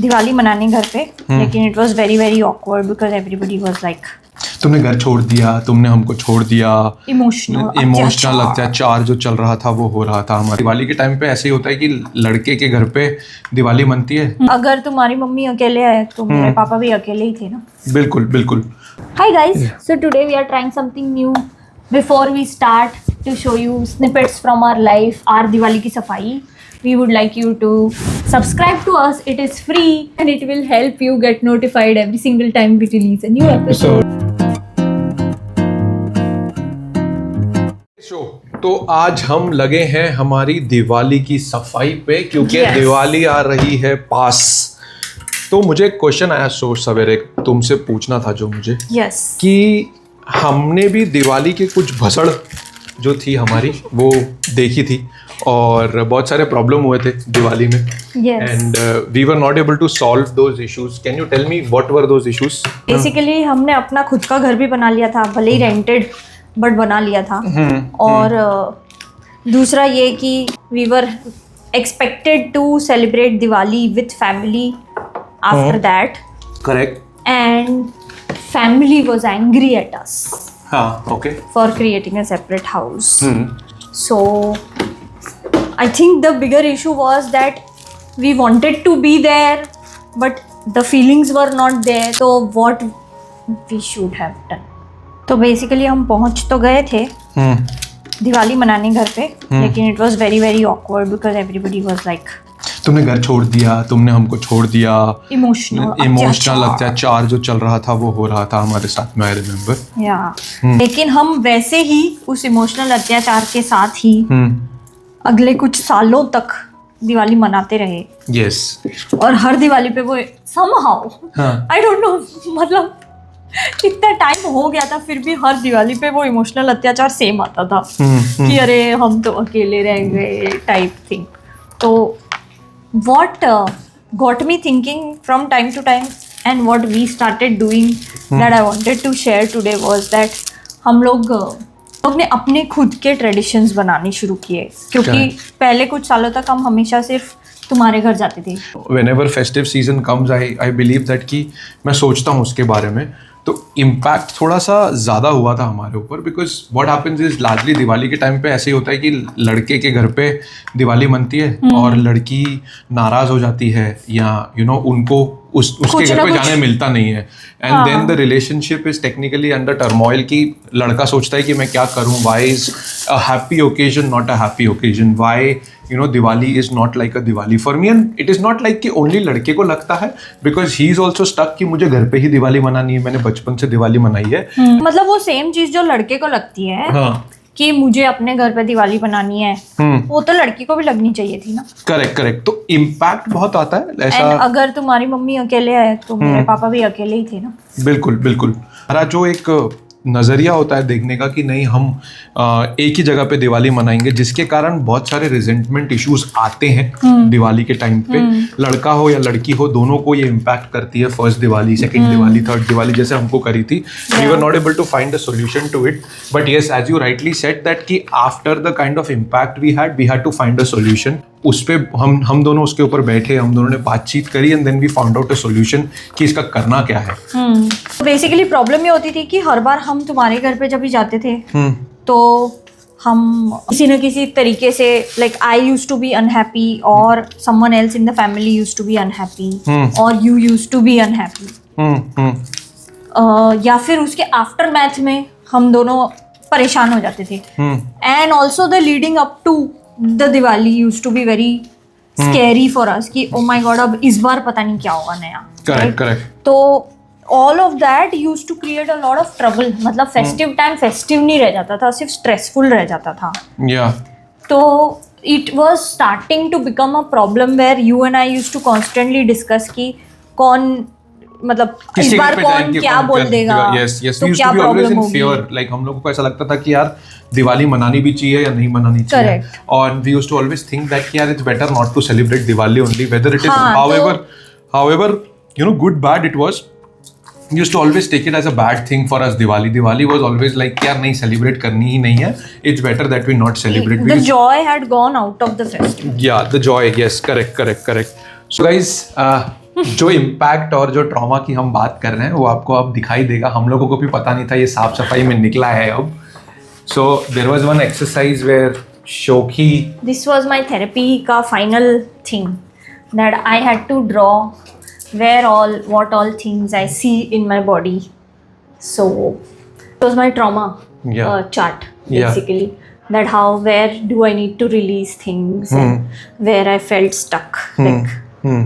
दिवाली मनाने घर पे, लेकिन it was very very awkward because everybody was like तुमने घर छोड़ दिया, तुमने हमको छोड़ दिया। इमोशनल अत्याचार जो चल रहा था वो हो रहा था हमारे। दिवाली के टाइम पे ऐसे ही होता है कि लड़के के घर पे दिवाली मनती है। अगर तुम्हारी मम्मी अकेले है तो मेरे पापा भी अकेले ही थे ना। बिल्कुल बिल्कुल। Hi guys, so today we are trying something new. Before we start to show you snippets from our life, our Diwali की सफाई, we would like you to subscribe to us. It is free and it will help you get notified every single time we release a new episode. तो आज हम लगे हैं हमारी दिवाली की सफाई पे, क्योंकि दिवाली आ रही है पास। तो मुझे एक क्वेश्चन आया सोच सवेरे, तुमसे पूछना था जो मुझे कि हमने भी दिवाली के कुछ भसड़ जो थी हमारी वो देखी थी और बहुत सारे प्रॉब्लम हुए थे दिवाली में and we were not able to solve those issues. Can you tell me what were those issues? Basically हमने अपना खुद का घर भी बना लिया था, भले ही रेंटेड बट बना लिया था। और दूसरा ये कि we were expected to celebrate Diwali with family after that. Correct. And family was angry at us. Okay. For creating a separate house. So I think the bigger issue was that we wanted to be there, but the feelings were not there. So what we should have done. तो basically हम पहुंच तो गए थे दिवाली मनाने घर पे, लेकिन it was very very awkward because everybody was like तुमने घर छोड़ दिया, तुमने हमको छोड़ दिया। इमोशनल अत्याचार जो चल रहा था वो हो रहा था हमारे साथ में, आई रिमेम्बर। या लेकिन हम वैसे ही उस इमोशनल अत्याचार के साथ ही अगले कुछ सालों तक दिवाली मनाते रहे। यस। और हर दिवाली पे वो समहाउ आई डोंट नो, मतलब इतना टाइम हो गया था फिर भी हर दिवाली पे वो इमोशनल अत्याचार सेम आता था कि अरे हम तो अकेले रह गए टाइप थिंग। तो what got me thinking from time to time and what we started doing that I wanted to share today was that हम लोग ने अपने खुद के ट्रेडिशंस बनाने शुरू किए, क्योंकि पहले कुछ सालों तक हम हमेशा सिर्फ तुम्हारे घर जाते थे। Whenever festive season comes, I believe that कि मैं सोचता हूँ उसके बारे में, तो इम्पैक्ट थोड़ा सा ज़्यादा हुआ था हमारे ऊपर। Because what happens is largely Diwali के टाइम पे ऐसे ही होता है कि लड़के के घर पे दिवाली मनती है और लड़की नाराज़ हो जाती है या उनको उसके घर पे जाने मिलता नहीं है and then the relationship is technically under turmoil कि लड़का सोचता है कि मैं क्या करूं, why is a happy occasion not a happy occasion, why Diwali is not like a Diwali for me. And it is not like कि ओनली लड़के को लगता है, because he is also stuck कि मुझे घर पे ही दिवाली मनानी है, मैंने बचपन से दिवाली मनाई है। मतलब वो सेम चीज जो लड़के को लगती है कि मुझे अपने घर पे दिवाली बनानी है, वो तो लड़की को भी लगनी चाहिए थी ना। करेक्ट। तो इम्पैक्ट बहुत आता है ऐसा। अगर तुम्हारी मम्मी अकेले है तो मेरे पापा भी अकेले ही थे ना। बिल्कुल। हमारा जो एक नज़रिया होता है देखने का कि नहीं हम एक ही जगह पे दिवाली मनाएंगे, जिसके कारण बहुत सारे रिजेंटमेंट इश्यूज आते हैं दिवाली के टाइम पे। लड़का हो या लड़की हो, दोनों को ये इम्पैक्ट करती है। First Diwali, second Diwali, third Diwali, जैसे हमको करी थी। We were not able to find a solution to it, but yes as you rightly said that कि after the kind of impact we had to find a solution. उस पे हम दोनों उसके ऊपर बैठे, हम दोनों ने बातचीत करी and then we found out a solution कि इसका करना क्या है। बेसिकली प्रॉब्लम ये होती थी कि हर बार हम तुम्हारे घर पे जब भी जाते थे तो हम किसी न किसी तरीके से like I used to be unhappy और someone else in the family used to be unhappy और you used to be unhappy. या फिर उसके आफ्टर मैथ में हम दोनों परेशान हो जाते थे। And also the leading up to the Diwali used to be very scary for us कि ओ माय गॉड अब इस बार पता नहीं क्या होगा नया। करेक्ट। तो all of that used to create a lot of trouble. मतलब फेस्टिव टाइम फेस्टिव नहीं रह जाता था, सिर्फ स्ट्रेसफुल रह जाता था। तो it was starting to become a problem where you and I used to constantly discuss कि कौन मतलब इस बार कौन क्या बोल देगा। तो क्या प्रॉब्लम होगी। लाइक हम लोगों को ऐसा लगता था कि यार दिवाली मनानी भी चाहिए या नहीं मनानी चाहिए। और we used to always think that कि यार it's better not to celebrate Diwali only, whether it is however good bad it was. Used to always take it as a bad thing for us. Diwali was always like यार नहीं celebrate करनी ही नहीं है, it's better that we not celebrate. The joy had gone out of the festival. Yeah, the joy, yes, correct. So guys, जो impact और जो trauma की हम बात कर रहे हैं वो आपको अब दिखाई देगा. हम लोगों को भी पता नहीं था ये साफ सफाई में निकला है अब. So there was one exercise where शोखी. दिस वाज माय थेरेपी का final thing that I had to draw where all what all things I see in my body. So it was my trauma chart basically. That how where do I need to release things and where I felt stuck. Like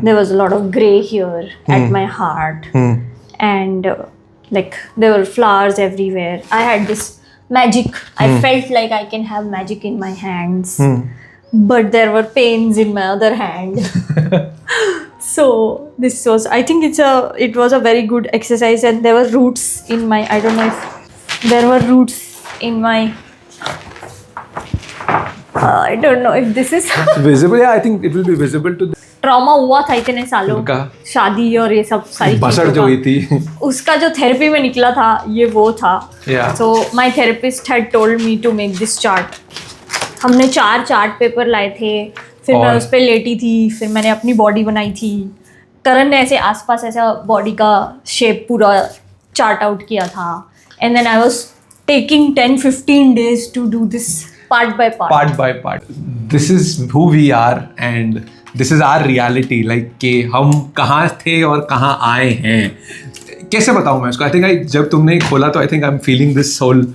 there was a lot of gray here at my heart and like there were flowers everywhere. I had this magic. I felt like I can have magic in my hands. But there were pains in my other hand. So this was, I think it was a very good exercise, and there were roots in my, I don't know if there were roots in my, I don't know if this is visible. Yeah, I think it will be visible to the trauma हुआ था इतने सालों का, शादी और ये सब सारी बसड़ जो हुई थी उसका जो थेरेपी में निकला था ये वो था. So my therapist had told me to make this chart. हमने 4 चार्ट पेपर लाए थे, फिर मैं उस पर लेटी थी, फिर मैंने अपनी बॉडी बनाई थी. करण ने ऐसे आसपास ऐसा बॉडी का शेप पूरा चार्ट आउट किया था. And then I was taking 10-15 days to do this part by part. This is who we are and this is our reality. Like कि हम कहाँ थे और कहाँ आए हैं. कैसे बताऊँ मैं उसको. आई थिंक जब तुमने खोला तो I think I am feeling this whole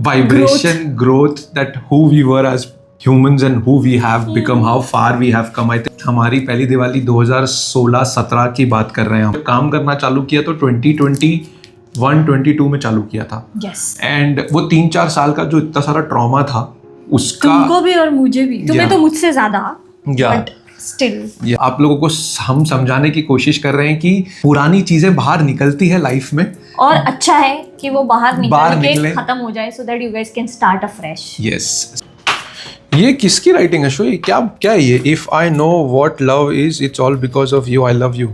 vibration, growth, that who we were as humans and who we have become, how far we have come. I think हमारी पहली दिवाली 2016-17 की बात कर रहे हैं हम. काम करना चालू किया तो 2021-22 में चालू किया था. एंड वो 3-4 साल का जो इतना सारा ट्रॉमा था उसका, तुमको भी और मुझे भी, तुम्हें तो मुझसे ज्यादा, बट स्टिल आप लोगों को हम समझाने की कोशिश कर रहे हैं कि पुरानी चीजें बाहर निकलती है लाइफ में, और अच्छा है कि वो बाहर निकले, खत्म हो जाए, so that you guys can start afresh. Yes. ये किसकी राइटिंग है शो? क्या है ये? If I know what love is, it's all because of you, I love you.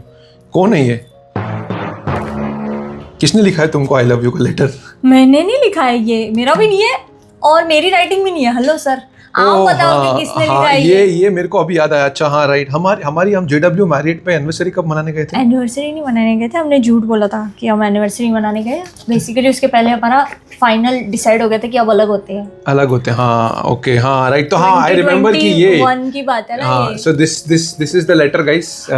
कौन है ये? किसने लिखा है तुमको आई लव यू का लेटर? मैंने नहीं लिखा है, ये मेरा भी नहीं है और मेरी राइटिंग भी नहीं है. हेलो सर, आप बताओ कि किसने लिखा है? ये मेरे को अभी याद आया. अच्छा हाँ राइट. हमारी हम JW मैरिड पे एनिवर्सरी कब मनाने गए थे? एनिवर्सरी नहीं मनाने गए थे, हमने झूठ बोला था कि हम एनिवर्सरी मनाने गए. बेसिकली उसके पहले हमारा फाइनल डिसाइड हो गया था कि अब अलग होते हैं. हाँ ओके हाँ राइट. तो हाँ आई रिमेम्बर कि ये 1 की बात है ना ये. So this is the letter guys.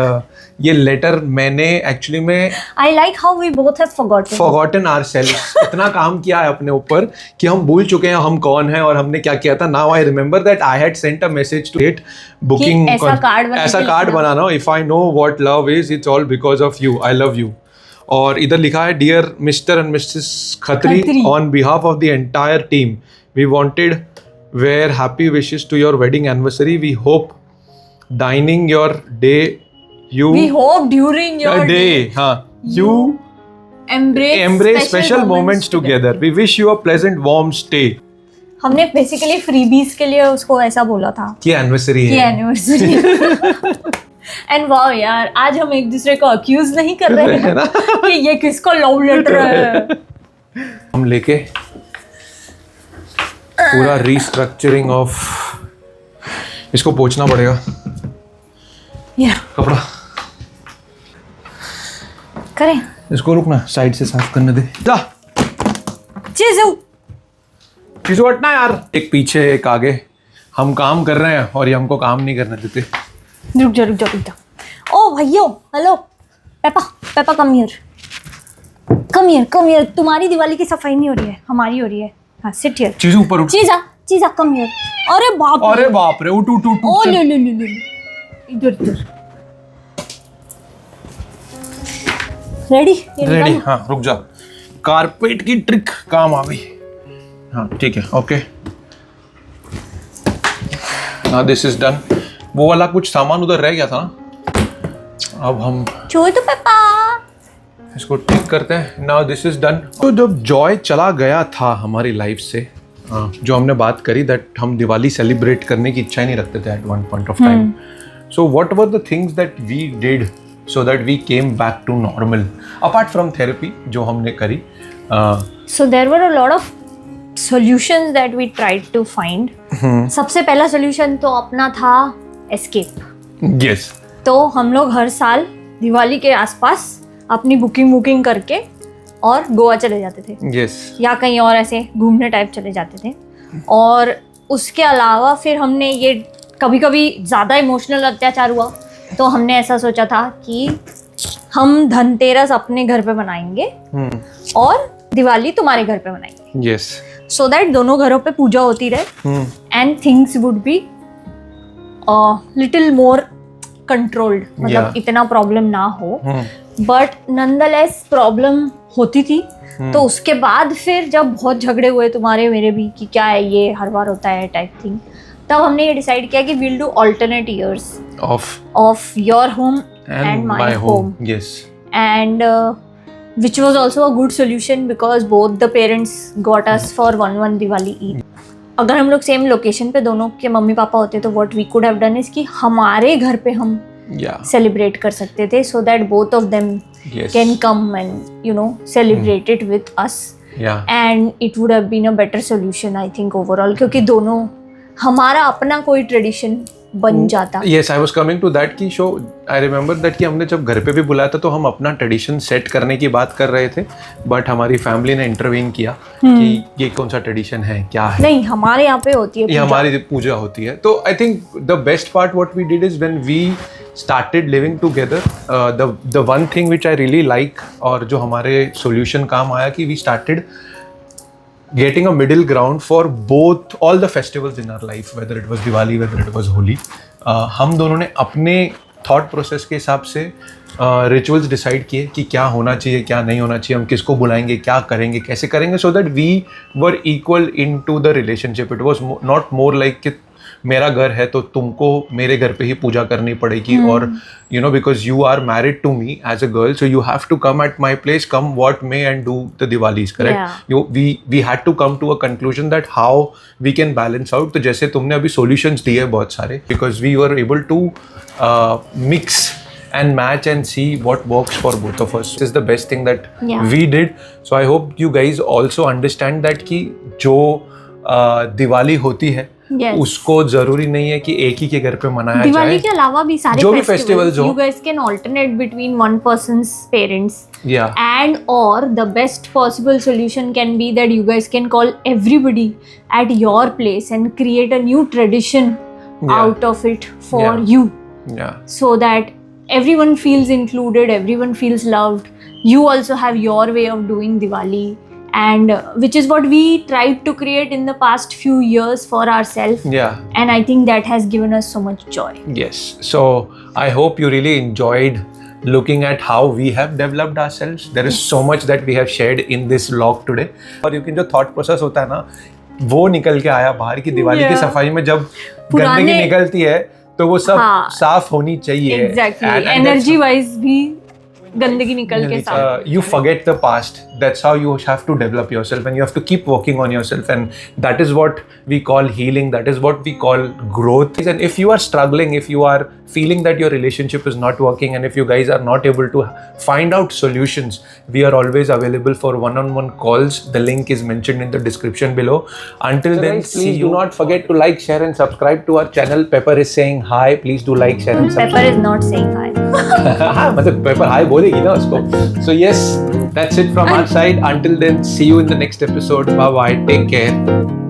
ये लेटर मैंने एक्चुअली में, I like how we both have forgotten ourselves. इतना काम किया है अपने ऊपर कि हम भूल चुके हैं हम कौन हैं और हमने क्या किया था. Now I remember that I had sent a message to get booking, ऐसा कार्ड बनाना. If I know what love is, it's all because of you, I love you. और इधर लिखा है dear Mr and Mrs Khatri, on behalf of the entire team we wanted were happy wishes to your wedding anniversary. We hope during your day, we hope during your day you embrace special moments together. We wish you a pleasant warm stay. हमने basically freebies के लिए उसको ऐसा बोला था कि anniversary है. And wow यार, आज हम एक दूसरे को अक्यूज नहीं कर रहे हैं ना कि ये किसको लव लेटर है. हम लेके पूरा रीस्ट्रक्चरिंग ऑफ, इसको पोंछना पड़ेगा कपड़ा. करें इसको, रुकना साइड से साफ करने दे. जा चीज़ हटना यार. एक पीछे एक आगे, हम काम कर रहे हैं और ये हमको काम नहीं करने देते. रुक जा. ओ भैया, हेलो पेपा कम हियर. तुम्हारी दिवाली की सफाई नहीं हो रही है, हमारी हो रही है. हाँ सिट हियर. चीज़ ऊपर उठ. चीज़ा कम हियर. अरे बाप रे उठ. ओ ले इधर. रेडी. हाँ रुक जा. कारपेट की ट्रिक काम आ गई. हाँ ठीक है okay. Now this is done. वो वाला कुछ सामान उधर रह गया था ना, अब हम छोड़ दो पापा, इसको ठीक करते हैं. Now this is done. तो जब जॉय चला गया था हमारी लाइफ से, जो हमने बात करी दैट हम दिवाली सेलिब्रेट करने की इच्छा ही नहीं रखते थे at one point of time. So what were the things that we did so that we came back to normal apart from therapy जो हमने करी? So there were a lot of solutions that we tried to find. सबसे पहला solution तो अपना था escape. Yes. तो हम लोग हर साल दिवाली के आसपास अपनी बुकिंग करके और गोवा चले जाते थे यस या कहीं और ऐसे घूमने टाइप चले जाते थे। और उसके अलावा फिर हमने ये कभी कभी ज़्यादा इमोशनल अत्याचार हुआ तो हमने ऐसा सोचा था कि हम धनतेरस अपने घर पे मनाएंगे और दिवाली तुम्हारे घर पे मनाएंगे, यस सो दैट दोनों घरों पे पूजा होती रहे and things would be little more controlled, मतलब इतना प्रॉब्लम ना हो। बट नंदलेस प्रॉब्लम होती थी। तो उसके बाद फिर जब बहुत झगड़े हुए तुम्हारे मेरे भी कि क्या है ये हर बार होता है टाइप थिंग, तब हमने ये डिसाइड किया कि we'll do alternate years of your home and my home. Yes. And which was also a good solution because both the parents got us for one Diwali Eid. अगर हम लोग same location पे दोनों के mummy papa होते तो what we could have done is कि हमारे घर पे हम सेलिब्रेट कर सकते थे so that both of them can come and you know celebrate it with us. And it would have been a better solution I think overall, क्योंकि दोनों हमारा अपना कोई ट्रेडिशन बन जाता। Yes, I was coming to that कि show I remember that कि हमने जब घर पे भी बुलाया था तो हम अपना ट्रेडिशन सेट करने की बात कर रहे थे, बट हमारी फैमिली ने इंटरवीन किया कि ये कौन सा ट्रेडिशन है, क्या है। नहीं, हमारे यहाँ पे होती है, ये हमारी पूजा होती है। तो I think the best part what we did is when we started living together, the one thing which I really like और जो हमारे solution काम आया कि we started getting a middle ground for both all the festivals in our life, whether it was Diwali, whether it was Holi. हम दोनों ने अपने thought process के हिसाब से रिचुअल्स डिसाइड किए कि क्या होना चाहिए, क्या नहीं होना चाहिए, हम किसको बुलाएंगे, क्या करेंगे, कैसे करेंगे, so that we were equal in to the relationship. It was not more like कि मेरा घर है तो तुमको मेरे घर पे ही पूजा करनी पड़ेगी, और you know because you are married to me as a girl, so you have to come at my place, come what may and do the Diwalis, correct. We had to come to a conclusion that how we can balance out. तो जैसे तुमने अभी solutions दिए बहुत सारे, because we were able to mix and match and see what works for both of us. This is the best thing that we did. So I hope you guys also understand that कि जो दिवाली होती है उसको जरूरी नहीं है कि एक ही के घर पे मनाया जाए। दिवाली के अलावा भी सारे जो भी फेस्टिवल्स हो, you guys can alternate between one person's parents. Yeah. And or the best possible solution can be that you guys can call everybody at your place and create a new tradition out of it for you. Yeah. So that everyone feels included, everyone feels loved. You also have your way of doing Diwali, and which is what we tried to create in the past few years for ourselves. Yeah. And I think that has given us so much joy. Yes. So I hope you really enjoyed looking at how we have developed ourselves. There is so much that we have shared in this vlog today. और क्योंकि जो thought process होता है ना, वो निकल के आया बाहर की दिवाली की सफाई में जब गंदगी निकलती है तो वो सब साफ होनी चाहिए। एग्जैक्टली, एनर्जी वाइज भी गंदगी निकल के साथ। You forget the past. That's how you have to develop yourself, and you have to keep working on yourself, and that is what we call healing. That is what we call growth. And if you are struggling, if you are feeling that your relationship is not working, and if you guys are not able to find out solutions, we are always available for one-on-one calls. The link is mentioned in the description below. Until then, please do not forget to like, share, and subscribe to our channel. Pepper is saying hi. Please do like, share, and subscribe. Pepper is not saying hi. मतलब Pepper hi बोलेगी ना उसको. So yes, that's it from our side. Until then, see you in the next episode. Bye bye. Take care.